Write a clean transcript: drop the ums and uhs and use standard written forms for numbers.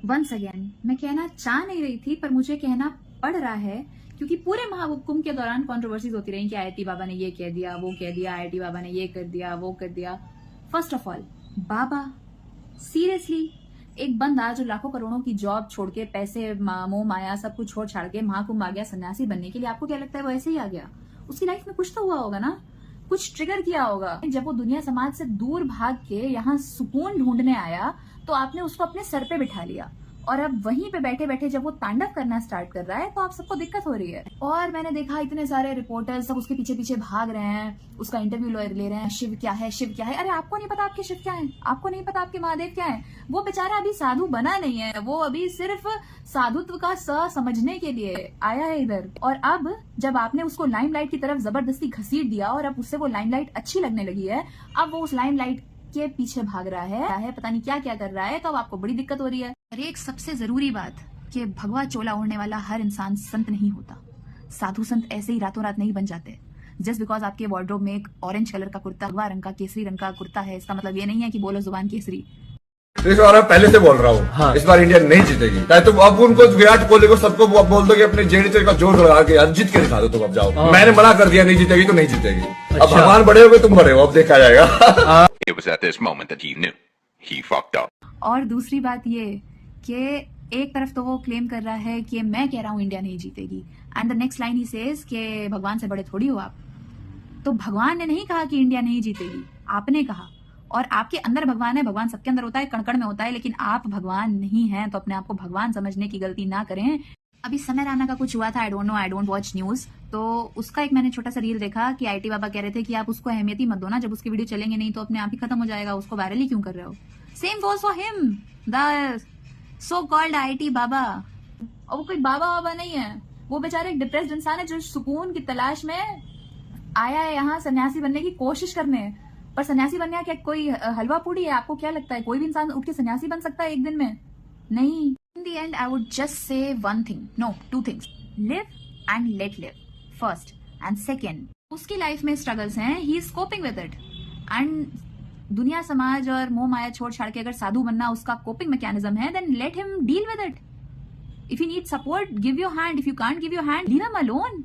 Once again मैं कहना चाह नहीं रही थी पर मुझे कहना पड़ रहा है, क्योंकि पूरे महाकुंभ के दौरान कंट्रोवर्सीज होती रही कि आईआईटी बाबा ने ये कह दिया, वो कह दिया, आईआईटी बाबा ने ये कर दिया, वो कर दिया। First of all, Baba seriously एक बंदा जो लाखों करोड़ों की जॉब छोड़ के पैसे मोह माया सब कुछ छोड़ छाड़ के महाकुंभ आ गया सन्यासी बनने के लिए, आपको क्या लगता है वो ऐसे ही आ गया? उसकी लाइफ में कुछ तो हुआ होगा ना, कुछ ट्रिगर किया होगा। जब वो दुनिया समाज से दूर भाग के यहाँ सुकून ढूंढने आया तो आपने उसको अपने सर पे बिठा लिया, और अब वहीं पे बैठे बैठे जब वो तांडव करना स्टार्ट कर रहा है तो आप सबको दिक्कत हो रही है। और मैंने देखा इतने सारे रिपोर्टर्स सब उसके पीछे पीछे भाग रहे हैं, उसका इंटरव्यू ले रहे हैं, शिव क्या है, शिव क्या है। अरे आपको नहीं पता आपके शिव क्या है? आपको नहीं पता आपके महादेव क्या है? वो बेचारा अभी साधु बना नहीं है, वो अभी सिर्फ साधुत्व का स समझने के लिए आया है इधर। और अब जब आपने उसको लाइमलाइट की तरफ जबरदस्ती घसीट दिया और अब उससे वो लाइमलाइट अच्छी लगने लगी है, अब वो उस लाइमलाइट के पीछे भाग रहा है, पता नहीं क्या क्या कर रहा है, तो अब आपको बड़ी दिक्कत हो रही है। और एक सबसे जरूरी बात कि भगवा चोला ओढ़ने वाला हर इंसान संत नहीं होता। साधु संत ऐसे ही रातों रात नहीं बन जाते। जस्ट बिकॉज आपके वार्डरोब में एक ऑरेंज कलर का कुर्ता, भगवा रंग का, केसरी रंग का कुर्ता है, इसका मतलब ये नहीं है कि बोलो जुबान केसरी। इस बार मैं पहले से बोल रहा हूँ, हाँ। इस बार इंडिया नहीं जीतेगी। चाहे तुम अब उनको विराट कोहली को सबको बोल दो कि अपने जेडीचे का जोर लगा के आज जीत के दिखा दो, तुम अब जाओ। मैंने मना कर दिया नहीं जीतेगी तो नहीं जीतेगी। अब भगवान बड़े हो गए, तुम बड़े हो, अब देखा जाएगा। It was at this moment that he knew he fucked up. और दूसरी बात ये कि एक तरफ तो वो क्लेम कर रहा है कि मैं कह रहा हूँ इंडिया नहीं जीतेगी, and the next line he says कि भगवान से बड़े थोड़ी हो आप। तो भगवान ने नहीं कहा कि इंडिया नहीं जीतेगी, आपने कहा। और आपके अंदर भगवान है, भगवान सबके अंदर होता है, कण कण में होता है, लेकिन आप भगवान नहीं हैं, तो अपने आप को भगवान समझने की गलती ना करें। अभी समय राणा का कुछ हुआ था, I don't know, I don't watch news, तो उसका एक मैंने छोटा सा रील देखा कि आईटी बाबा कह रहे थे कि आप उसको अहमियत ही मत दो ना, जब उसके वीडियो चलेंगे नहीं तो अपने आप ही खत्म हो जाएगा, उसको वायरल ही क्यों कर रहे हो? Same goes for him, the so called IT baba. और वो कोई बाबा बाबा नहीं है, वो बेचारा एक डिप्रेस्ड इंसान है जो सुकून की तलाश में आया है यहाँ सन्यासी बनने की कोशिश करने। पर सन्यासी बनने क्या कोई हलवा पूड़ी है? आपको क्या लगता है कोई भी इंसान उठ के सन्यासी बन सकता है एक दिन में? नहीं। In the end, I would just say one thing, no, two things. Live and let live. First and second, उसकी लाइफ में स्ट्रगल्स हैं, he is coping with it. And दुनिया समाज और मोह माया छोड़ छाड़ के अगर साधु बनना उसका कोपिंग मैकेनिज्म है, then let him deal with it. If you need support, give your hand. If you can't give your hand, leave him alone.